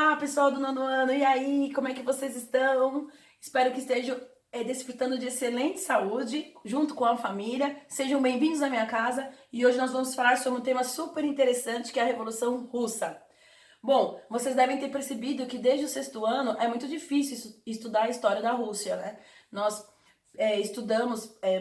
Olá, pessoal do nono ano, e aí, como é que vocês estão? Espero que estejam desfrutando de excelente saúde, junto com a família. Sejam bem-vindos à minha casa e hoje nós vamos falar sobre um tema super interessante que é a Revolução Russa. Bom, vocês devem ter percebido que desde o sexto ano é muito difícil estudar a história da Rússia, né? Nós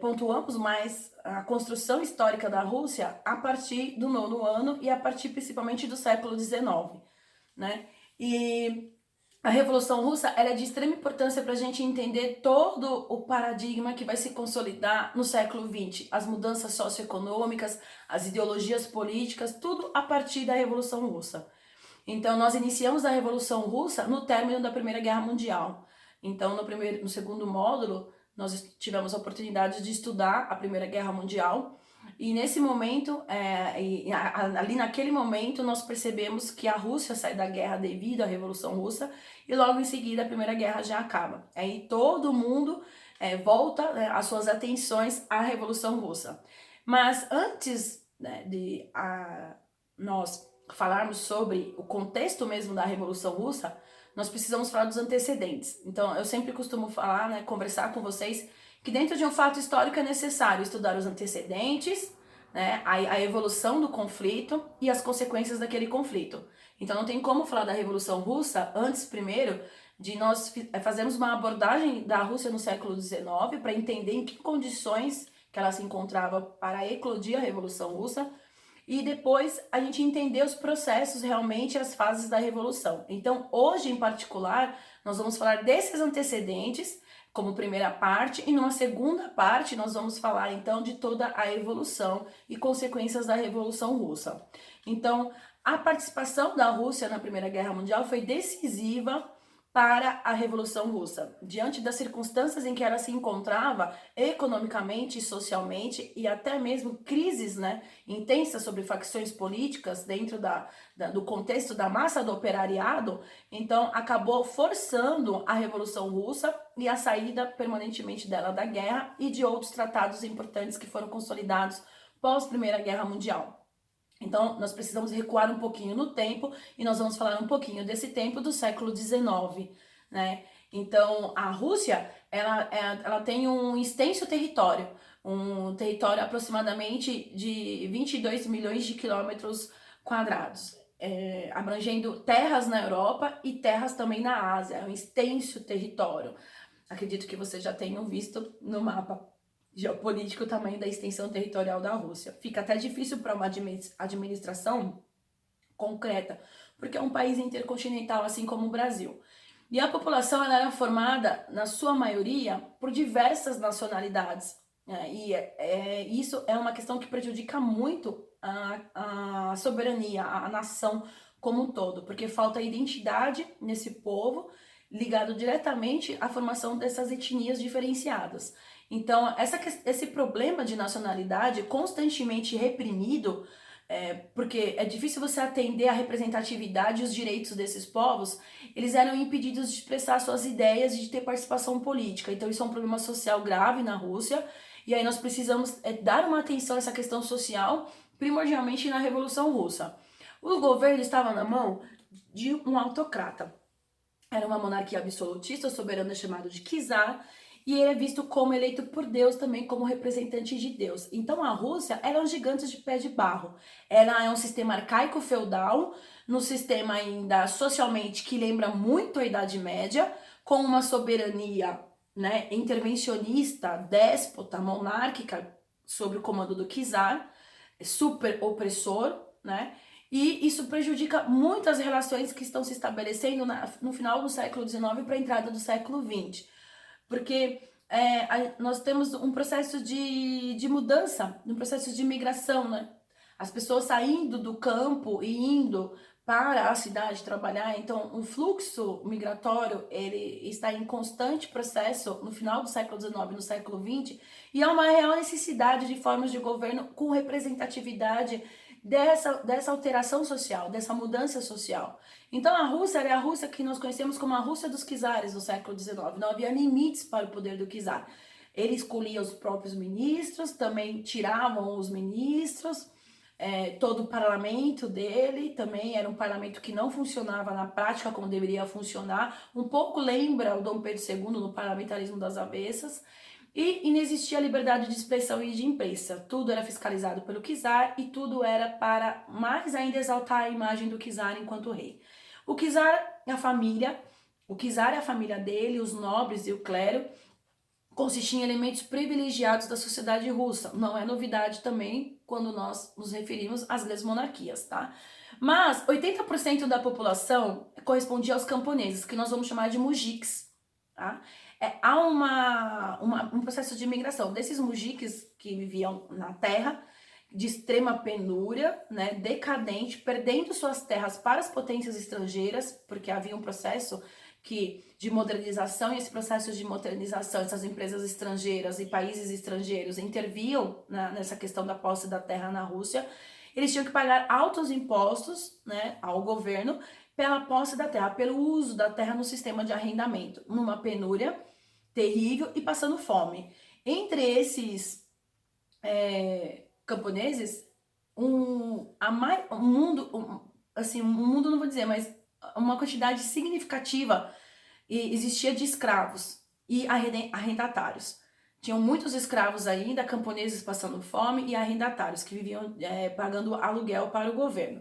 pontuamos mais a construção histórica da Rússia a partir do nono ano e a partir principalmente do século XIX, né? E a Revolução Russa ela é de extrema importância para a gente entender todo o paradigma que vai se consolidar no século XX, as mudanças socioeconômicas, as ideologias políticas, tudo a partir da Revolução Russa. Então, nós iniciamos a Revolução Russa no término da Primeira Guerra Mundial. Então, no segundo módulo, nós tivemos a oportunidade de estudar a Primeira Guerra Mundial. E nesse momento, ali naquele momento, nós percebemos que a Rússia sai da guerra devido à Revolução Russa e logo em seguida a Primeira Guerra já acaba. Aí todo mundo volta, né, as suas atenções à Revolução Russa. Mas antes, né, de nós falarmos sobre o contexto mesmo da Revolução Russa, nós precisamos falar dos antecedentes. Então, eu sempre costumo falar, né, conversar com vocês, que dentro de um fato histórico é necessário estudar os antecedentes, né, a evolução do conflito e as consequências daquele conflito. Então, não tem como falar da Revolução Russa antes, primeiro, de nós fazermos uma abordagem da Rússia no século XIX para entender em que condições que ela se encontrava para eclodir a Revolução Russa, e depois a gente entender os processos realmente, as fases da Revolução. Então, hoje em particular, nós vamos falar desses antecedentes como primeira parte, e numa segunda parte nós vamos falar então de toda a evolução e consequências da Revolução Russa. Então, a participação da Rússia na Primeira Guerra Mundial foi decisiva para a Revolução Russa, diante das circunstâncias em que ela se encontrava economicamente, socialmente e até mesmo crises, né, intensas sobre facções políticas dentro do contexto da massa do operariado. Então acabou forçando a Revolução Russa e a saída permanentemente dela da guerra e de outros tratados importantes que foram consolidados pós Primeira Guerra Mundial. Então, nós precisamos recuar um pouquinho no tempo e nós vamos falar um pouquinho desse tempo do século XIX, né? Então, a Rússia, ela tem um extenso território, um território aproximadamente de 22 milhões de quilômetros quadrados, abrangendo terras na Europa e terras também na Ásia, é um extenso território. Acredito que vocês já tenham visto no mapa geopolítico o tamanho da extensão territorial da Rússia. Fica até difícil para uma administração concreta, porque é um país intercontinental, assim como o Brasil. E a população ela era formada, na sua maioria, por diversas nacionalidades. Isso é uma questão que prejudica muito a soberania, a nação como um todo, porque falta identidade nesse povo, ligado diretamente à formação dessas etnias diferenciadas. Então, esse problema de nacionalidade constantemente reprimido, porque é difícil você atender a representatividade e os direitos desses povos, eles eram impedidos de expressar suas ideias e de ter participação política. Então, isso é um problema social grave na Rússia, e aí nós precisamos dar uma atenção a essa questão social, primordialmente na Revolução Russa. O governo estava na mão de um autocrata. Era uma monarquia absolutista, soberana, chamado de czar, e ele é visto como eleito por Deus também como representante de Deus. Então a Rússia era um gigante de pé de barro. Ela é um sistema arcaico feudal, no sistema ainda socialmente que lembra muito a Idade Média, com uma soberania, né, intervencionista, déspota, monárquica, sob o comando do czar, super opressor, né? E isso prejudica muito as relações que estão se estabelecendo no final do século XIX para a entrada do século XX. Porque nós temos um processo de mudança, um processo de migração, né? As pessoas saindo do campo e indo para a cidade trabalhar, então o fluxo migratório ele está em constante processo no final do século XIX, no século XX, e há uma real necessidade de formas de governo com representatividade dessa alteração social, dessa mudança social. Então a Rússia era a Rússia que nós conhecemos como a Rússia dos czares no século XIX. Não havia limites para o poder do czar. Ele escolhia os próprios ministros, também tiravam os ministros, todo o parlamento dele também era um parlamento que não funcionava na prática como deveria funcionar. Um pouco lembra o Dom Pedro II no parlamentarismo das avessas. E inexistia liberdade de expressão e de imprensa. Tudo era fiscalizado pelo czar e tudo era para mais ainda exaltar a imagem do czar enquanto rei. O czar e a família, o czar e a família dele, os nobres e o clero, consistiam em elementos privilegiados da sociedade russa. Não é novidade também quando nós nos referimos às grandes monarquias, tá? Mas 80% da população correspondia aos camponeses, que nós vamos chamar de mujiks, tá? Há um processo de imigração desses mujiks que viviam na terra, de extrema penúria, né, decadente, perdendo suas terras para as potências estrangeiras, porque havia um processo de modernização, e esse processo de modernização, essas empresas estrangeiras e países estrangeiros interviam nessa questão da posse da terra na Rússia. Eles tinham que pagar altos impostos, né, ao governo pela posse da terra, pelo uso da terra no sistema de arrendamento, numa penúria terrível e passando fome. Entre esses camponeses, um mundo não vou dizer, mas uma quantidade significativa existia de escravos e arrendatários. Tinham muitos escravos ainda, camponeses passando fome e arrendatários que viviam pagando aluguel para o governo.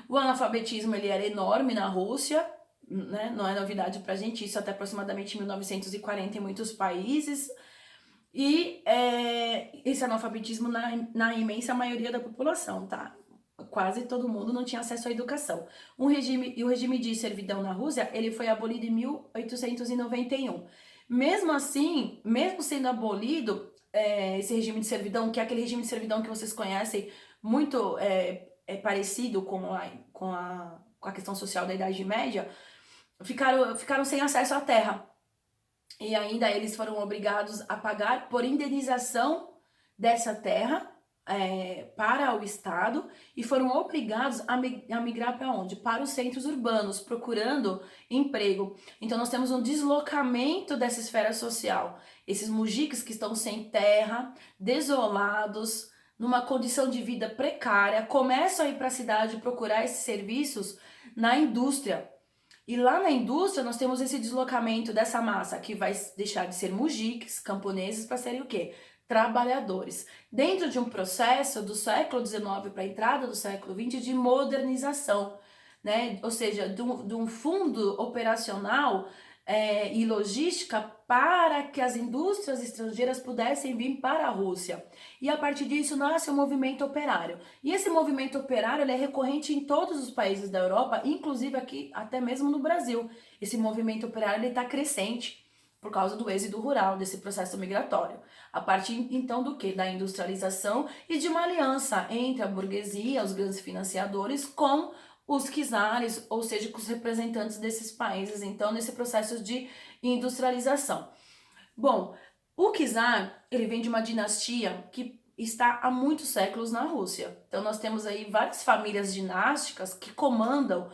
O analfabetismo ele era enorme na Rússia, né? Não é novidade pra gente, isso até aproximadamente 1940 em muitos países. E esse analfabetismo na imensa maioria da população, tá? Quase todo mundo não tinha acesso à educação. O regime de servidão na Rússia, ele foi abolido em 1891. Mesmo assim, mesmo sendo abolido esse regime de servidão, que é aquele regime de servidão que vocês conhecem, muito parecido com a questão social da Idade Média, ficaram sem acesso à terra. E ainda eles foram obrigados a pagar por indenização dessa terra para o Estado, e foram obrigados a migrar para onde? Para os centros urbanos, procurando emprego. Então nós temos um deslocamento dessa esfera social. Esses mujiks que estão sem terra, desolados, numa condição de vida precária, começam a ir para a cidade procurar esses serviços na indústria. E lá na indústria nós temos esse deslocamento dessa massa que vai deixar de ser mujiks, camponeses, para serem o quê? Trabalhadores. Dentro de um processo do século XIX para a entrada do século XX de modernização, né? Ou seja, de um fundo operacional e logística para que as indústrias estrangeiras pudessem vir para a Rússia. E a partir disso nasce o movimento operário. E esse movimento operário ele é recorrente em todos os países da Europa, inclusive aqui até mesmo no Brasil. Esse movimento operário está crescente por causa do êxodo rural, desse processo migratório. A partir então do quê? Da industrialização e de uma aliança entre a burguesia, os grandes financiadores, com os czares, ou seja, com os representantes desses países, então, nesse processo de industrialização. Bom, o czar, ele vem de uma dinastia que está há muitos séculos na Rússia. Então, nós temos aí várias famílias dinásticas que comandam,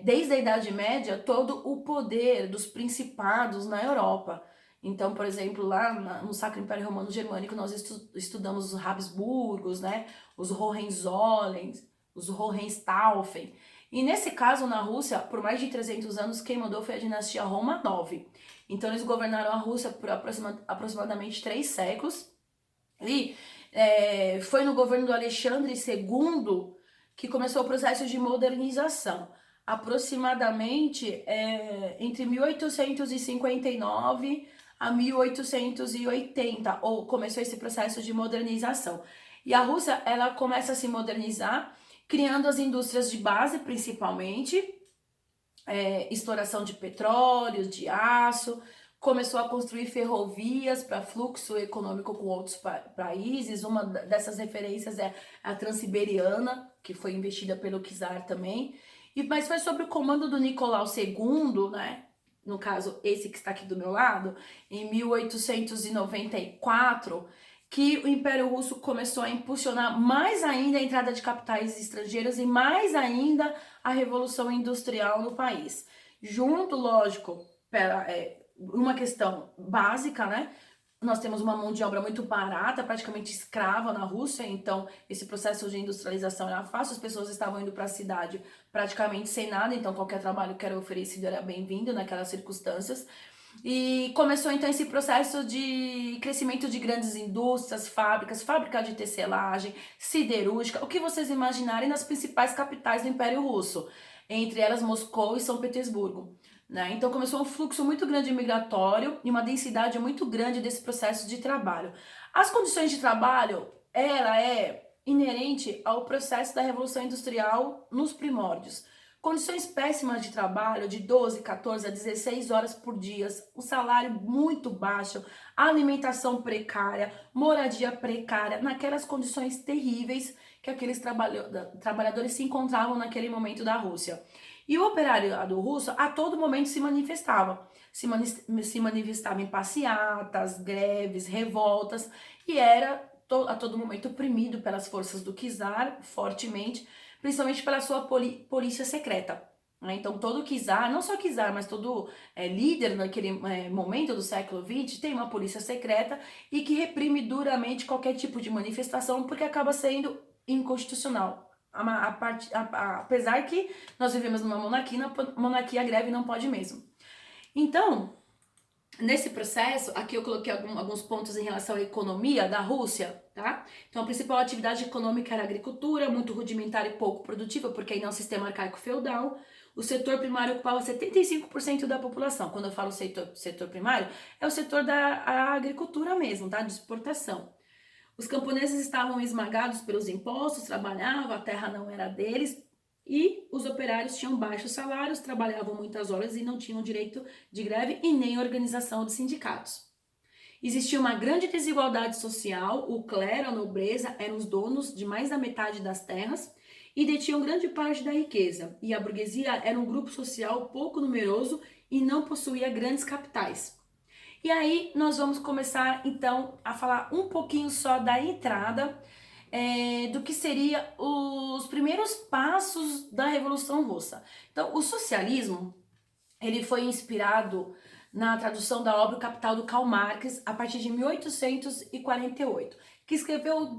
desde a Idade Média, todo o poder dos principados na Europa. Então, por exemplo, lá no Sacro Império Romano Germânico, nós estudamos os Habsburgos, né? Os Hohenzollern, os Hohenstaufen. E nesse caso, na Rússia, por mais de 300 anos, quem mandou foi a dinastia Romanov. Então, eles governaram a Rússia por aproximadamente 3 séculos. E foi no governo do Alexandre II que começou o processo de modernização. Aproximadamente entre 1859 a 1880, ou começou esse processo de modernização. E a Rússia, ela começa a se modernizar, criando as indústrias de base, principalmente, exploração de petróleo, de aço, começou a construir ferrovias para fluxo econômico com outros países. Uma dessas referências é a Transiberiana, que foi investida pelo czar também. Mas foi sob o comando do Nicolau II, né? No caso, esse que está aqui do meu lado, em 1894, que o Império Russo começou a impulsionar mais ainda a entrada de capitais estrangeiros e mais ainda a Revolução Industrial no país. Junto, lógico, uma questão básica, né? nós temos uma mão de obra muito barata, praticamente escrava na Rússia, então esse processo de industrialização era fácil, as pessoas estavam indo para a cidade praticamente sem nada, então qualquer trabalho que era oferecido era bem-vindo naquelas circunstâncias. E começou então esse processo de crescimento de grandes indústrias, fábricas, fábrica de tecelagem, siderúrgica, o que vocês imaginarem nas principais capitais do Império Russo, entre elas Moscou e São Petersburgo. Né? Então começou um fluxo muito grande migratório e uma densidade muito grande desse processo de trabalho. As condições de trabalho, ela é inerente ao processo da Revolução Industrial nos primórdios. Condições péssimas de trabalho, de 12, 14 a 16 horas por dia, um salário muito baixo, alimentação precária, moradia precária, naquelas condições terríveis que aqueles trabalhadores se encontravam naquele momento da Rússia. E o operariado russo a todo momento se manifestava. Se manifestava em passeatas, greves, revoltas, e era a todo momento oprimido pelas forças do czar fortemente, principalmente pela sua polícia secreta. Né? Então todo czar, não só czar, mas todo líder naquele momento do século XX tem uma polícia secreta e que reprime duramente qualquer tipo de manifestação porque acaba sendo inconstitucional. Apesar que nós vivemos numa monarquia, na monarquia a greve não pode mesmo. Então, nesse processo, aqui eu coloquei alguns pontos em relação à economia da Rússia, tá? Então, a principal atividade econômica era a agricultura, muito rudimentar e pouco produtiva, porque ainda é um sistema arcaico feudal. O setor primário ocupava 75% da população. Quando eu falo setor primário, é o setor da agricultura mesmo, tá? De exportação. Os camponeses estavam esmagados pelos impostos, trabalhavam, a terra não era deles, e os operários tinham baixos salários, trabalhavam muitas horas e não tinham direito de greve e nem organização de sindicatos. Existia uma grande desigualdade social, o clero, a nobreza, eram os donos de mais da metade das terras e detinham grande parte da riqueza, e a burguesia era um grupo social pouco numeroso e não possuía grandes capitais. E aí nós vamos começar então a falar um pouquinho só da entrada do que seria os primeiros passos da Revolução Russa. Então, o socialismo, ele foi inspirado na tradução da obra O Capital do Karl Marx a partir de 1848, que escreveu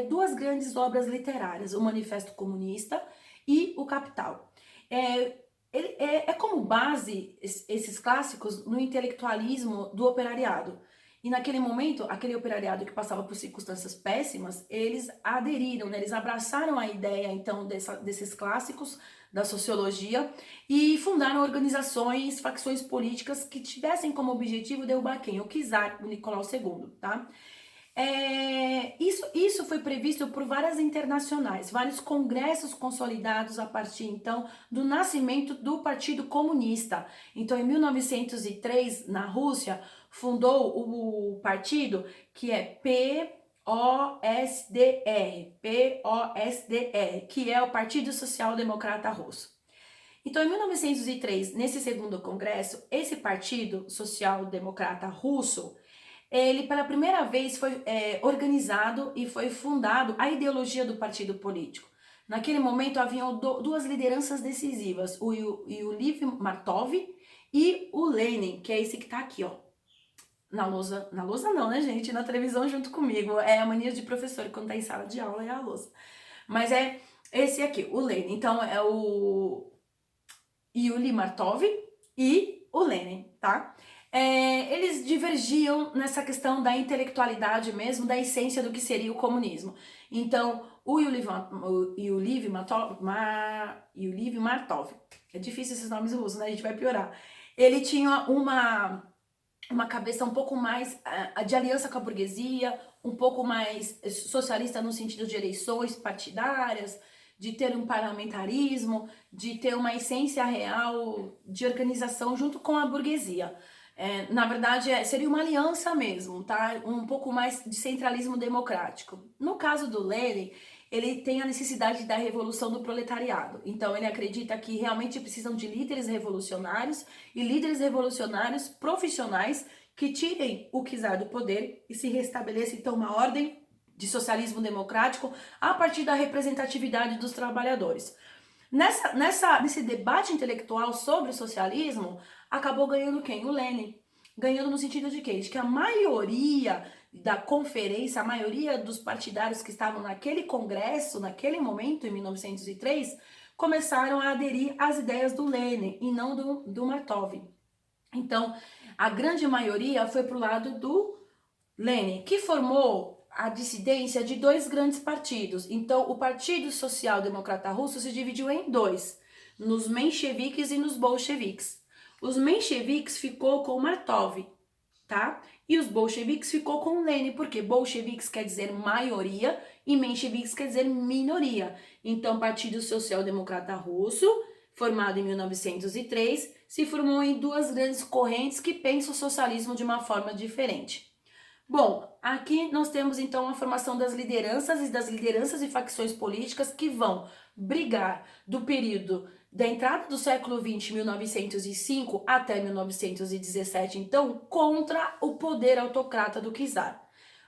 duas grandes obras literárias, o Manifesto Comunista e o Capital. É como base esses clássicos no intelectualismo do operariado. E naquele momento, aquele operariado que passava por circunstâncias péssimas, eles aderiram, né? Eles abraçaram a ideia, então, desses clássicos da sociologia e fundaram organizações, facções políticas que tivessem como objetivo derrubar quem? O czar, o Nicolau II, tá? Isso foi previsto por várias internacionais, vários congressos consolidados a partir, então, do nascimento do Partido Comunista. Então, em 1903, na Rússia, fundou o partido que é POSDR, que é o Partido Social Democrata Russo. Então, em 1903, nesse segundo congresso, esse Partido Social Democrata Russo, ele pela primeira vez foi organizado e foi fundado a ideologia do partido político. Naquele momento haviam duas lideranças decisivas, o Yuliy Martov e o Lenin, que é esse que está aqui, ó. Na lousa não, né, gente? Na televisão junto comigo. É a mania de professor, quando tá em sala de aula é a lousa. Mas é esse aqui, o Lenin. Então é o Yuliy Martov e o Lenin, tá? Eles divergiam nessa questão da intelectualidade mesmo, da essência do que seria o comunismo. Então, o Yuliy Martov, é difícil esses nomes russos, né? A gente vai piorar. Ele tinha uma cabeça um pouco mais de aliança com a burguesia, um pouco mais socialista no sentido de eleições partidárias, de ter um parlamentarismo, de ter uma essência real de organização junto com a burguesia. Na verdade, seria uma aliança mesmo, tá? Um pouco mais de centralismo democrático. No caso do Lenin, ele tem a necessidade da revolução do proletariado. Então, ele acredita que realmente precisam de líderes revolucionários e líderes revolucionários profissionais que tirem o czar do poder e se restabeleça, então, uma ordem de socialismo democrático a partir da representatividade dos trabalhadores. Nesse debate intelectual sobre o socialismo, acabou ganhando quem? O Lenin. Ganhando no sentido de quê? De que a maioria da conferência, a maioria dos partidários que estavam naquele congresso, naquele momento, em 1903, começaram a aderir às ideias do Lenin e não do Martov. Então, a grande maioria foi para o lado do Lenin, que formou a dissidência de dois grandes partidos. Então, o Partido Social Democrata Russo se dividiu em dois, nos mencheviques e nos bolcheviques. Os mencheviques ficou com Martov, tá? E os bolcheviques ficou com Lenin, porque bolcheviques quer dizer maioria e mencheviques quer dizer minoria. Então, o Partido Social Democrata Russo, formado em 1903, se formou em duas grandes correntes que pensam o socialismo de uma forma diferente. Bom, aqui nós temos então a formação das lideranças e facções políticas que vão brigar do período da entrada do século XX, 1905, até 1917, então, contra o poder autocrata do czar.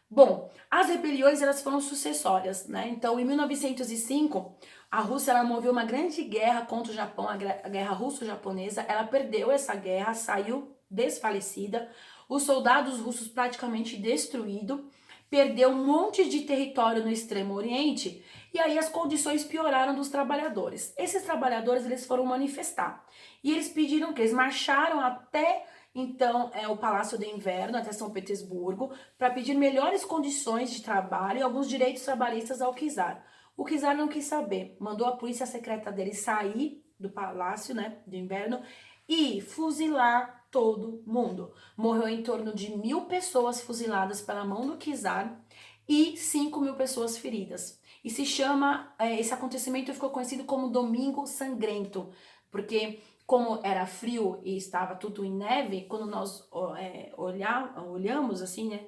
Bom, as rebeliões elas foram sucessórias, né? Então, em 1905, a Rússia ela moveu uma grande guerra contra o Japão, a guerra russo-japonesa. Ela perdeu essa guerra, saiu desfalecida. Os soldados russos praticamente destruídos, perdeu um monte de território no Extremo Oriente e aí as condições pioraram dos trabalhadores. Esses trabalhadores eles foram manifestar e eles pediram que eles marcharam até então o Palácio do Inverno, até São Petersburgo, para pedir melhores condições de trabalho e alguns direitos trabalhistas ao czar. O czar não quis saber, mandou a polícia secreta dele sair do Palácio, né, do Inverno e fuzilar todo mundo. Morreu em torno de 1.000 pessoas fuziladas pela mão do czar e 5.000 pessoas feridas. E se chama, esse acontecimento ficou conhecido como Domingo Sangrento, porque como era frio e estava tudo em neve, quando nós olhamos assim, né,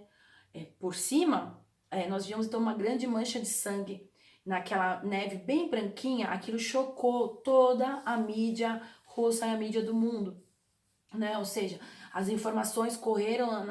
por cima, nós vimos então uma grande mancha de sangue naquela neve bem branquinha. Aquilo chocou toda a mídia russa e a mídia do mundo, né? Ou seja, as informações correram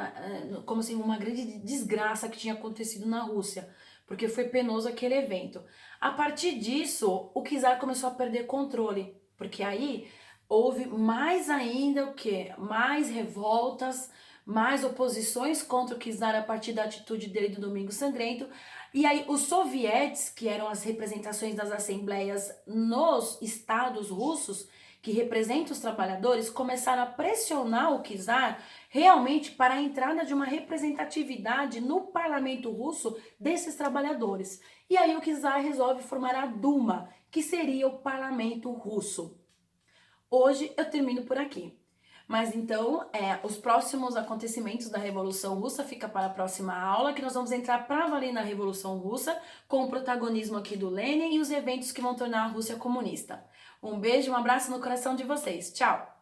como assim uma grande desgraça que tinha acontecido na Rússia, porque foi penoso aquele evento. A partir disso, o czar começou a perder controle, porque aí houve mais ainda o quê? Mais revoltas, mais oposições contra o czar a partir da atitude dele do Domingo Sangrento. E aí os sovietes, que eram as representações das assembleias nos estados russos, que representam os trabalhadores, começaram a pressionar o czar realmente para a entrada de uma representatividade no parlamento russo desses trabalhadores. E aí o czar resolve formar a Duma, que seria o parlamento russo. Hoje eu termino por aqui. Mas então, os próximos acontecimentos da Revolução Russa fica para a próxima aula, que nós vamos entrar para valer na Revolução Russa, com o protagonismo aqui do Lenin e os eventos que vão tornar a Rússia comunista. Um beijo, um abraço no coração de vocês. Tchau!